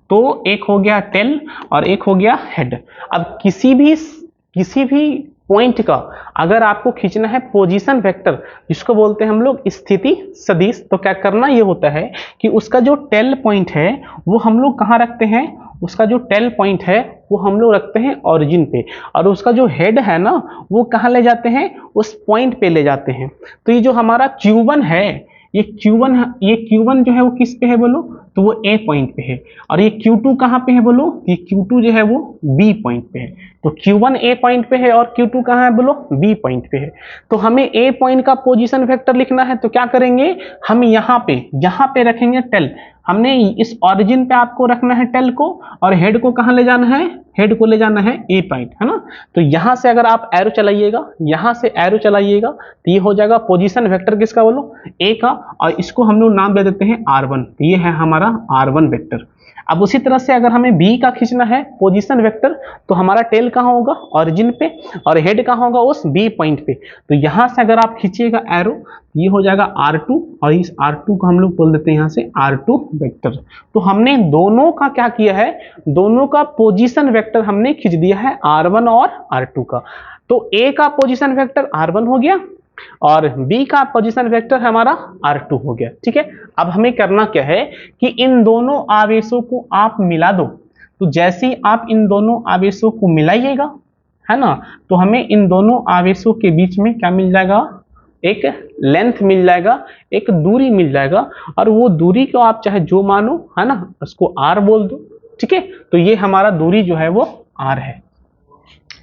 तो एक हो गया टेल और एक हो गया हेड। अब किसी भी पॉइंट का अगर आपको खींचना है पोजीशन वेक्टर, जिसको बोलते हैं हम लोग स्थिति सदिश, तो क्या करना ये होता है कि उसका जो टेल पॉइंट है वो हम लोग कहाँ रखते हैं, उसका जो टेल पॉइंट है वो हम लोग रखते हैं ओरिजिन पे, और उसका जो हेड है ना वो कहाँ ले जाते हैं, उस पॉइंट पे ले जाते हैं। तो ये जो हमारा Q1 है, ये Q1 जो है वो किस पे है बोलो, तो वो A पॉइंट पे है। और ये Q2 कहाँ पे है बोलो, ये Q2 जो है वो B पॉइंट पे है। तो Q1 A पॉइंट पे है और Q2 कहाँ है बोलो, B पॉइंट पे है। तो हमें A पॉइंट का पोजीशन वेक्टर लिखना है, तो क्या करेंगे, हम यहाँ पे रखेंगे टेल। हमने इस ओरिजिन पे आपको रखना है टेल को, और हेड को कहाँ ले जाना है, हेड को ले जाना है A पॉइंट, है ना। तो यहाँ से अगर आप एरो चलाइएगा, यहाँ से एरो चलाइएगा, तो ये हो जाएगा पोजीशन वेक्टर किसका बोलो, A का, और इसको हम लोग नाम दे देते हैं R1। तो ये है हमारा R1 वेक्टर। अब उसी तरह से अगर हमें B का खींचना है पोजीशन वेक्टर, तो हमारा टेल कहाँ होगा, ओरिजिन पे, और हेड कहाँ होगा, उस B पॉइंट पे। तो यहाँ से अगर आप खींचिएगा एरो, ये हो जाएगा R2, और इस R2 को हम लोग बोल देते हैं यहाँ से R2 वेक्टर। तो हमने दोनों का क्या किया है, दोनों का पोजीशन वेक्टर हमने खींच दिया है R1 और R2 का। तो A का पोजीशन वेक्टर R1 हो गया और B का पोजीशन वेक्टर हमारा R2 हो गया, ठीक है। अब हमें करना क्या है कि इन दोनों आवेशों को आप मिला दो। तो जैसे ही आप इन दोनों आवेशों को मिलाइएगा, है ना, तो हमें इन दोनों आवेशों के बीच में क्या मिल जाएगा, एक लेंथ मिल जाएगा, एक दूरी मिल जाएगा, और वो दूरी को आप चाहे जो मानो, है ना, उसको R बोल दो, ठीक है। तो ये हमारा दूरी जो है वो R है।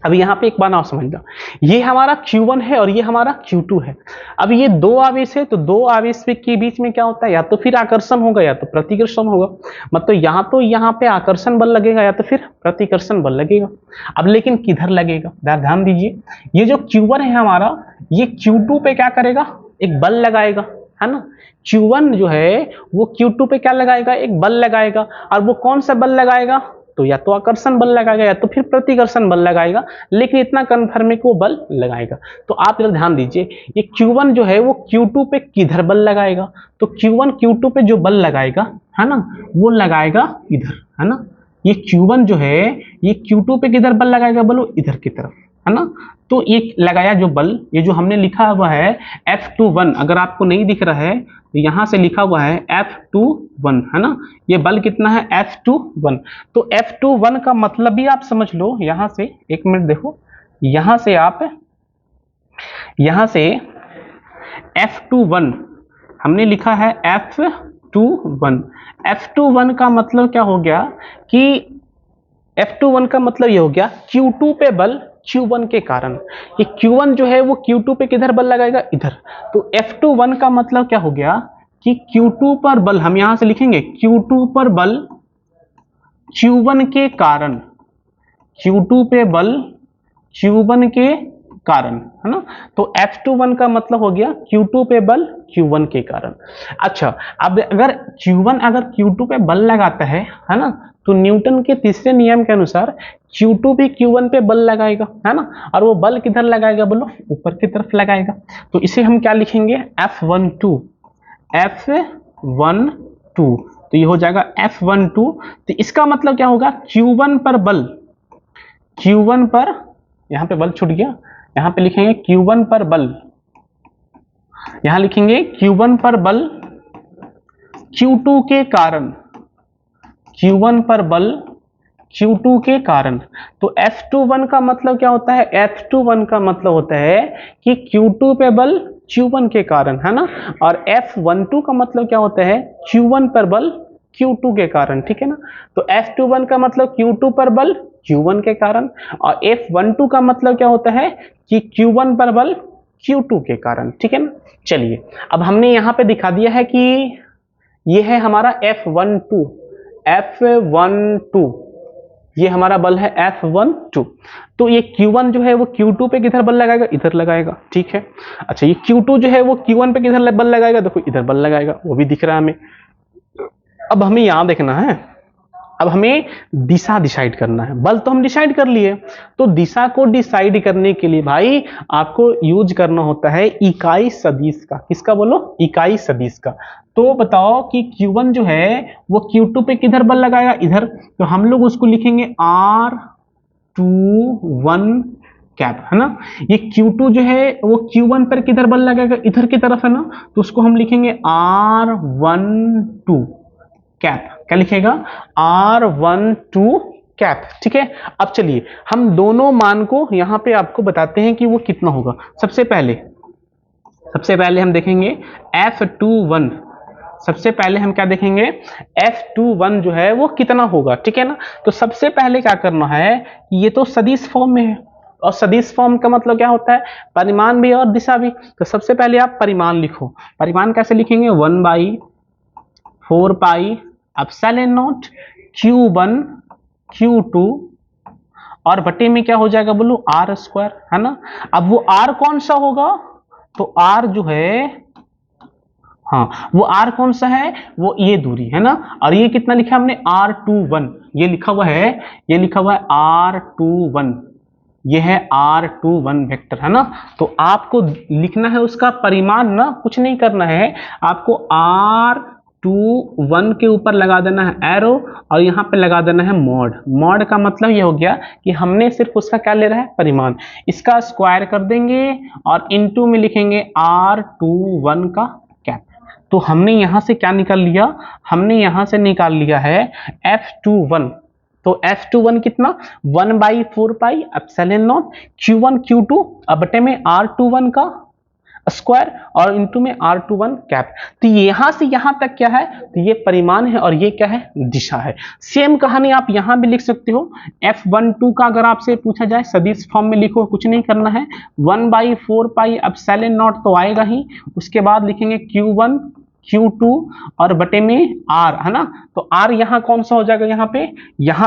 अब यहाँ पे एक बात और समझना, ये हमारा Q1 है और ये हमारा Q2 है। अब ये दो आवेश है, तो दो आवेश के बीच में क्या होता है, या तो फिर आकर्षण होगा या तो प्रतिकर्षण होगा। मतलब तो यहाँ पे आकर्षण बल लगेगा या तो फिर प्रतिकर्षण बल लगेगा। अब लेकिन किधर लगेगा, ध्यान दीजिए, ये जो Q1 है हमारा, ये Q2 पे क्या करेगा, एक बल लगाएगा, है ना। Q1 जो है वो Q2 पे क्या लगाएगा, एक बल लगाएगा। और वो कौन सा बल लगाएगा, तो या तो आकर्षण बल लगाएगा या तो फिर प्रतिकर्षण बल लगाएगा, लेकिन इतना कन्फर्म है कि वो बल लगाएगा। तो आप इधर ध्यान दीजिए, ये Q1 जो है वो Q2 पे किधर बल लगाएगा, तो Q1 Q2 पे जो बल लगाएगा, है ना, वो लगाएगा इधर, है ना। ये Q1 जो है ये Q2 पे किधर बल लगाएगा, बोलो इधर की तरफ, है ना। तो ये लगाया जो बल, ये जो हमने लिखा हुआ है F21, अगर आपको नहीं दिख रहा है तो यहां से लिखा हुआ है F21, है ना। ये बल कितना है, F21। तो F21 का मतलब भी आप समझ लो, यहां से एक मिनट देखो, यहां से आप, यहां से F21 हमने लिखा है F21। F21 का मतलब क्या हो गया कि F21 का मतलब ये हो गया Q2 पे बल Q1 के कारण। ये Q1 जो है वो Q2 पे किधर बल लगाएगा, इधर। तो F21 का मतलब क्या हो गया कि Q2 पर बल, हम यहां से लिखेंगे Q2 पर बल Q1 के कारण, Q2 पे बल Q1 के कारण, है ना। तो F21 का मतलब हो गया Q2 पे बल Q1 के कारण। अच्छा, अब अगर Q1 अगर Q2 पे बल लगाता है ना, तो न्यूटन के तीसरे नियम के अनुसार Q2 भी Q1 पे बल लगाएगा, है ना। और वो बल किधर लगाएगा, बोलो ऊपर की तरफ लगाएगा। तो इसे हम क्या लिखेंगे, F12, F12। तो ये हो जाएगा F12। तो इसका मतलब क्या होगा, Q1 पर बल, Q1 पर, यहां पे बल छूट गया, यहां पे लिखेंगे Q1 पर बल, यहां लिखेंगे Q1 पर बल Q2 के कारण, Q1 पर बल Q2 के कारण। तो F21 का मतलब क्या होता है, F21 का मतलब होता है कि Q2 पे बल Q1 के कारण, है ना। और F12 का मतलब क्या होता है, Q1 पर बल Q2 के कारण, ठीक है ना। तो F21 का मतलब Q2 पर बल Q1 के कारण, और F12 का मतलब क्या होता है कि Q1 पर बल Q2 के कारण, ठीक है ना। चलिए, अब हमने यहाँ पे दिखा दिया है कि ये है हमारा F12, F12 ये हमारा बल है F12। तो ये Q1 जो है वो Q2 पे किधर बल लगाएगा, इधर लगाएगा, ठीक है। अच्छा, ये Q2 जो है वो Q1 पे किधर बल लगाएगा, देखो इधर बल लगाएगा, वो भी दिख रहा है हमें। अब हमें यहां देखना है, अब हमें दिशा डिसाइड करना है। बल तो हम डिसाइड कर लिए, तो दिशा को डिसाइड करने के लिए भाई आपको यूज करना होता है इकाई सदिश का। किसका, बोलो इकाई सदिश का। तो बताओ कि Q1 जो है वो Q2 पे किधर बल लगाएगा, इधर। तो हम लोग उसको लिखेंगे R21 कैप, है ना। ये Q2 जो है वो Q1 पर किधर बल लगाएगा, इधर की तरफ, है ना। तो उसको हम लिखेंगे R12 कैप। क्या लिखेगा, R12 कैप, ठीक है। अब चलिए हम दोनों मान को यहां पे आपको बताते हैं कि वो कितना होगा। सबसे पहले हम देखेंगे F21। सबसे पहले हम क्या देखेंगे, F21 जो है वो कितना होगा, ठीक है ना। तो सबसे पहले क्या करना है, ये तो सदिश फॉर्म में है, और सदिश फॉर्म का मतलब क्या होता है, परिमाण भी और दिशा भी। तो सबसे पहले आप परिमाण लिखो। परिमाण कैसे लिखेंगे, 1/4 pi epsilon naught Q1 Q2 और बटे में क्या हो जाएगा, बोलो R², है ना। अब वो R कौन सा होगा, तो R जो है, हाँ वो R कौन सा है, वो ये दूरी है ना। और ये कितना लिखा हमने, R21, ये लिखा हुआ है, ये लिखा हुआ है R21, ये है R21 वेक्टर, है ना। तो आपको लिखना है उसका परिमाण ना, कुछ नहीं करना है, आपको R21 के ऊपर लगा देना है एरो, और यहाँ पे लगा देना है मॉड। मॉड का मतलब ये हो गया कि हमने सिर्फ उसका क्या ले रहा है, परिमाण। इसका स्क्वायर कर देंगे और इनटू में लिखेंगे R21 का कैप। तो हमने यहां से क्या निकाल लिया, हमने यहां से निकाल लिया है F21। तो F21 कितना, 1/4 pi epsilon naught Q1 Q2 अब बटे में R21 का स्क्वायर और इनटू में R21 कैप। तो यहां से यहां तक क्या है, तो ये परिमाण है और ये क्या है, दिशा है। सेम कहानी आप यहां भी लिख सकते हो। F12 का अगर आपसे पूछा जाए सदिश फॉर्म में लिखो, कुछ नहीं करना है, 1/4 पाई एप्सिलॉन नॉट तो आएगा ही, उसके बाद लिखेंगे Q1 Q2 और बटे में R, है ना। तो R यहाँ कौन सा हो जाएगा, यहाँ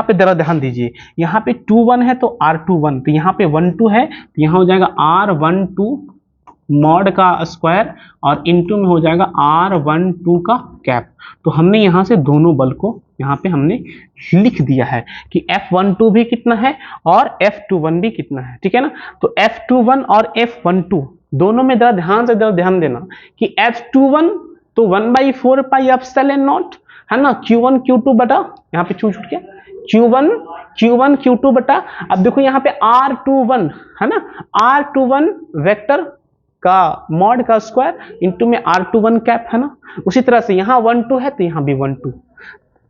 पे जरा ध्यान दीजिए, यहाँ पे 21 है तो R21, तो यहाँ पे 12 है तो यहाँ हो जाएगा R12 मॉड का स्क्वायर और इनटू में हो जाएगा R12 का कैप। तो हमने यहाँ से दोनों बल को यहाँ पे हमने लिख दिया है कि F12 भी कितना है और F21 भी कितना है, ठीक है ना। तो F21 और F12 दोनों में जरा ध्यान देना कि F21 तो 1/4 पाई एप्सिलॉन नॉट, है ना, Q1 Q2 बटा, यहाँ पे छूट गया, Q1 Q2 बटा, अब देखो यहाँ पे R21 है ना, R21 वेक्टर का मॉड का स्क्वायर इनटू में R21 कैप, है ना। उसी तरह से यहाँ 12 है तो यहाँ भी 12,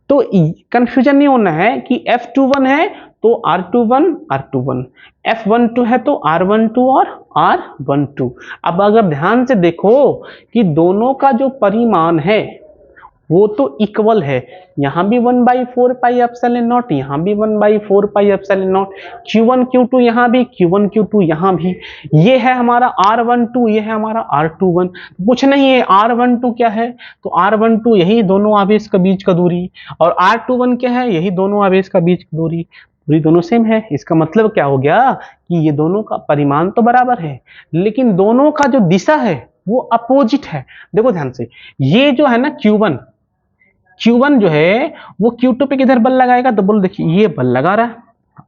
तो कंफ्यूजन नहीं होना है कि F21 है तो R21, F12 है तो R12 और R12। अब अगर ध्यान से देखो कि दोनों का जो परिमाण है वो तो इक्वल है, यहाँ भी 1/4 पाई एप्सिलॉन नॉट, यहाँ भी 1/4 pi epsilon naught, Q1 Q2 यहाँ भी, Q1 Q2 यहाँ भी, ये है हमारा R12, ये है हमारा R21। कुछ नहीं है, R12 क्या है, तो R12 यही दोनों आवेश का बीच का दूरी, और R21 क्या है, यही दोनों आवेश का बीच की दूरी, दूरी दोनों सेम है। इसका मतलब क्या हो गया कि ये दोनों का परिमाण तो बराबर है, लेकिन दोनों का जो दिशा है वो अपोजिट है। देखो ध्यान से, ये जो है ना Q1 जो है वो Q2 पे किधर बल लगाएगा, तो बोलो देखिए ये बल लगा रहा है,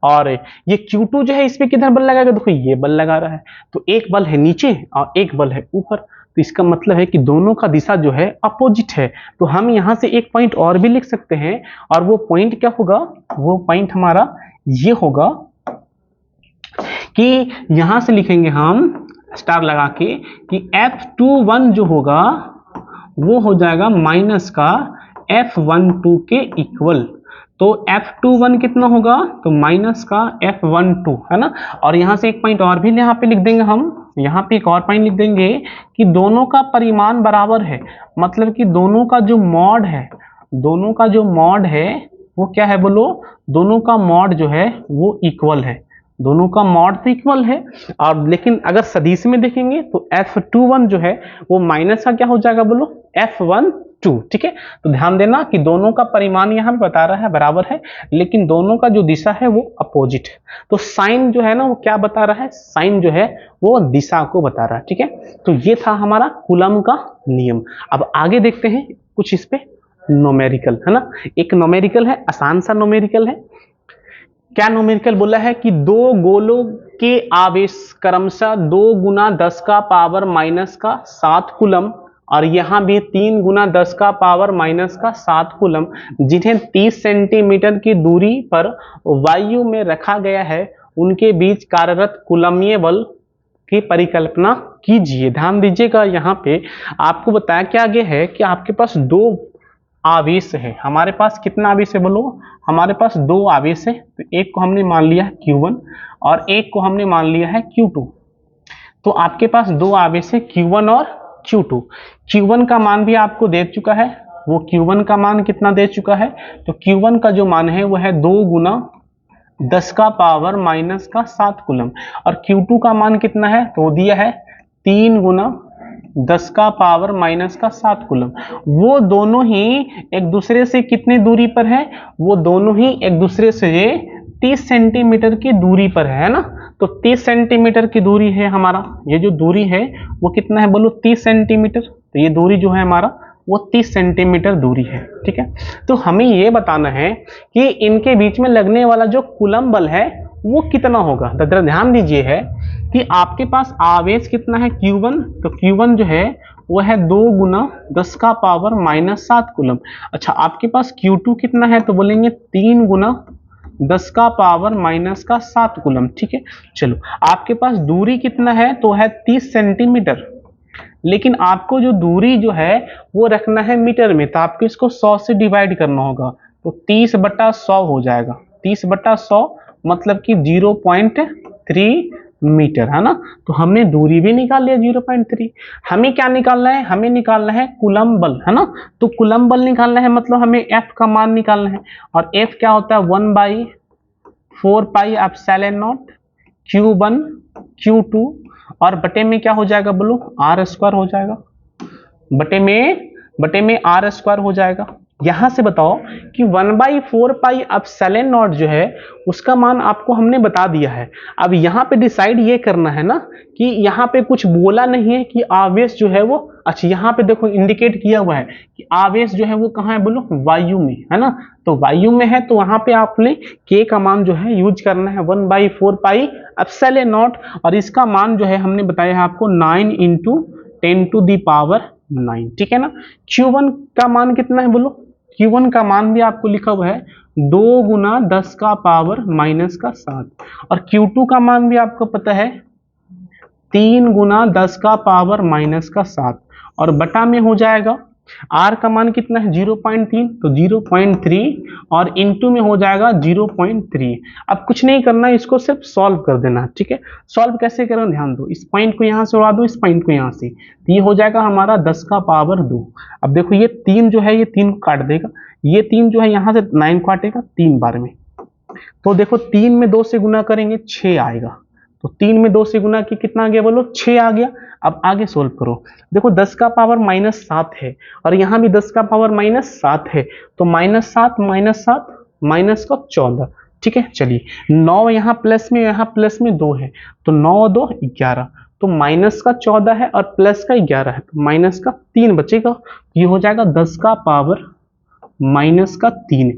और ये Q2 जो है इस पे किधर बल लगाएगा, देखो ये बल लगा रहा है। तो एक बल है नीचे और एक बल है ऊपर, तो इसका मतलब है कि दोनों का दिशा जो है अपोजिट है। तो हम यहाँ से एक पॉइंट और भी लिख सकते हैं, और वो पॉइंट क्या होगा, वो पॉइंट हमारा ये होगा कि यहां से लिखेंगे हम स्टार लगा के कि F21 जो होगा वो हो जाएगा माइनस का F12 के इक्वल। तो F21 कितना होगा, तो माइनस का F12, है ना। और यहां से एक पॉइंट और भी यहाँ पे लिख देंगे हम, यहाँ पे एक और पॉइंट लिख देंगे कि दोनों का परिमाण बराबर है, मतलब कि दोनों का जो मॉड है वो क्या है, बोलो, दोनों का मॉड जो है वो इक्वल है, दोनों का मॉड तो इक्वल है। और लेकिन अगर सदिश में देखेंगे तो F21 जो है वो माइनस का क्या हो जाएगा, बोलो, F12, ठीक है। तो ध्यान देना कि दोनों का परिमाण यहाँ पे बता रहा है बराबर है, लेकिन दोनों का जो दिशा है वो अपोजिट है। तो साइन जो है ना वो क्या बता रहा है, साइन जो है वो दिशा को बता रहा है, ठीक है। तो ये था हमारा कूलम का नियम। अब आगे देखते हैं कुछ इस पे नोमेरिकल, है ना। एक नोमेरिकल है, आसान सा नोमेरिकल है। क्या नोमेरिकल बोला है कि दो गोलों के आवेश क्रमशः 2 गुना 10 का पावर माइनस का 7 कूलम, और यहाँ भी 3 गुना 10 का पावर माइनस का 7 कूलम, जिन्हें 30 सेंटीमीटर की दूरी पर वायु में रखा गया है, उनके बीच कार्यरत कूलमीय बल की परिकल्पना कीजिए। ध्यान दीजिएगा, यहाँ पे आपको बताया क्या गया है कि आपके पास 2 आवेश है। हमारे पास कितना आवेश है, बोलो, हमारे पास 2 आवेश है। तो एक को हमने मान लिया है Q1 और एक को हमने मान लिया है Q2। तो आपके पास 2 आवेश है Q1 और Q2। Q1 का मान भी आपको दे चुका है, वो Q1 का मान कितना दे चुका है, तो Q1 का जो मान है वो है 2 गुना 10 का पावर माइनस का 7 कूलम, और Q2 का मान कितना है, तो दिया है 3 गुना 10 का पावर माइनस का 7 कूलम। वो दोनों ही एक दूसरे से कितने दूरी पर है, वो दोनों ही एक दूसरे से 30 सेंटीमीटर की दूरी पर है ना। तो 30 सेंटीमीटर की दूरी है हमारा, ये जो दूरी है वो कितना है, बोलो, 30 सेंटीमीटर। तो ये दूरी जो है हमारा वो 30 सेंटीमीटर दूरी है, ठीक है। तो हमें ये बताना है कि इनके बीच में लगने वाला जो कूलम बल है वो कितना होगा। तो जरा ध्यान दीजिए है कि आपके पास आवेश कितना है Q1, तो Q1 जो है वो है 2 गुना 10 का पावर माइनस 7 कूलम। अच्छा, आपके पास Q2 कितना है, तो बोलेंगे 3 गुना 10 का पावर माइनस का 7 कूलम, ठीक है। चलो, आपके पास दूरी कितना है, तो है 30 सेंटीमीटर, लेकिन आपको जो दूरी जो है वो रखना है मीटर में, तो आपको इसको 100 से डिवाइड करना होगा, तो 30/100 हो जाएगा। 30/100 मतलब कि 0.3 मीटर, है ना। तो हमने दूरी भी निकाल लिया 0.3। हमें क्या निकालना है, हमें निकालना है कूलम्ब बल, है ना। तो कूलम्ब बल निकालना है मतलब हमें एफ का मान निकालना है, और एफ क्या होता है 1/4πε0 Q1 Q2, और बटे में क्या हो जाएगा बोलो, आर स्क्वायर हो जाएगा, बटे में आर स्क्वायर हो जाएगा। यहां से बताओ कि 1/4πε0 जो है उसका मान आपको हमने बता दिया है। अब यहाँ पे डिसाइड ये करना है ना कि यहाँ पे कुछ बोला नहीं है कि आवेश जो है वो, अच्छा यहाँ पे देखो इंडिकेट किया हुआ है कि आवेश जो है वो कहाँ है बोलो, वायु में, है ना। तो वायु में है तो वहां पे आपने के का मान जो है यूज करना है 1/4πε0, और इसका मान जो है हमने बताया है आपको 9 × 10⁹ ठीक है ना। Q1 का मान कितना है बोलो, Q1 का मान भी आपको लिखा हुआ है 2 × 10⁻⁻⁷, और Q2 का मान भी आपको पता है 3 × 10⁻⁻7, और बटा में हो जाएगा R का मान कितना है 0.3, तो 0.3 और इंटू में हो जाएगा 0.3। अब कुछ नहीं करना है, इसको सिर्फ सॉल्व कर देना, ठीक है। सॉल्व कैसे करें ध्यान दो, इस पॉइंट को यहाँ से उड़ा दो, इस पॉइंट को यहाँ से, तो ये हो जाएगा हमारा 10⁻2। अब देखो ये 3 जो है ये 3 को काट देगा, ये 3 जो है यहाँ से 9 काटेगा 3 बार में, तो देखो 3 में 2 से गुना करेंगे 6 आएगा, तो 3 में 2 से गुना की कितना आ गया बोलो, 6 आ गया। अब आगे सोल्व करो, देखो 10⁻⁻7 है और यहाँ भी 10⁻�7 है, तो -7 -14, ठीक है। चलिए 9 यहाँ प्लस में 2 है, तो 9 2 11, तो -14 है और +11 है, तो -3 बचेगा, ये हो जाएगा 10⁻⁻3।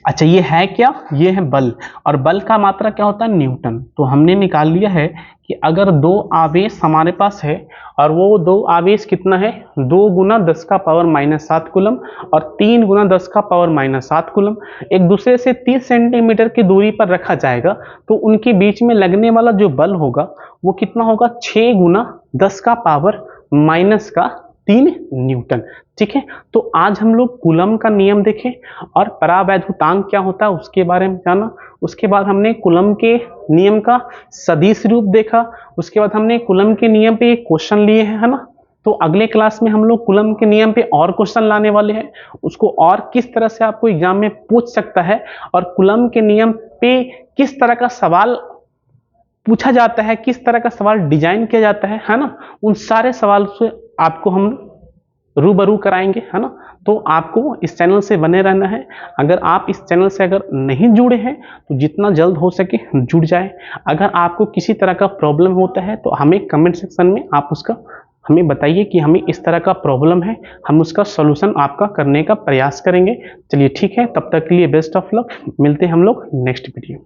अच्छा ये है क्या, ये है बल, और बल का मात्रा क्या होता है न्यूटन। तो हमने निकाल लिया है कि अगर 2 आवेश हमारे पास है और वो 2 आवेश कितना है 2 × 10⁻⁻7 कूलम और 3 × 10⁻⁻7 कूलम एक दूसरे से 30 सेंटीमीटर की दूरी पर रखा जाएगा, तो उनके बीच में लगने वाला जो बल होगा वो कितना होगा 6 × 10⁻⁻3 न्यूटन, ठीक है। तो आज हम लोग कूलम का नियम देखें और परावैद्युतांक क्या होता है उसके बारे में जाना। उसके बाद हमने कूलम के नियम का सदिश रूप देखा, उसके बाद हमने कूलम के नियम पे एक क्वेश्चन लिए हैं, है ना। तो अगले क्लास में हम लोग कूलम के नियम पे और क्वेश्चन लाने वाले हैं, उसको और किस तरह से आपको एग्जाम में पूछ सकता है और कूलम के नियम पे किस तरह का सवाल पूछा जाता है, किस तरह का सवाल डिजाइन किया जाता है ना, उन सारे सवाल से आपको हम रूबरू कराएंगे, है ना। तो आपको इस चैनल से बने रहना है। अगर आप इस चैनल से अगर नहीं जुड़े हैं तो जितना जल्द हो सके जुड़ जाए। अगर आपको किसी तरह का प्रॉब्लम होता है तो हमें कमेंट सेक्शन में आप उसका हमें बताइए कि हमें इस तरह का प्रॉब्लम है, हम उसका सॉल्यूशन आपका करने का प्रयास करेंगे। चलिए ठीक है, तब तक के लिए बेस्ट ऑफ लक, मिलते हैं हम लोग नेक्स्ट वीडियो में।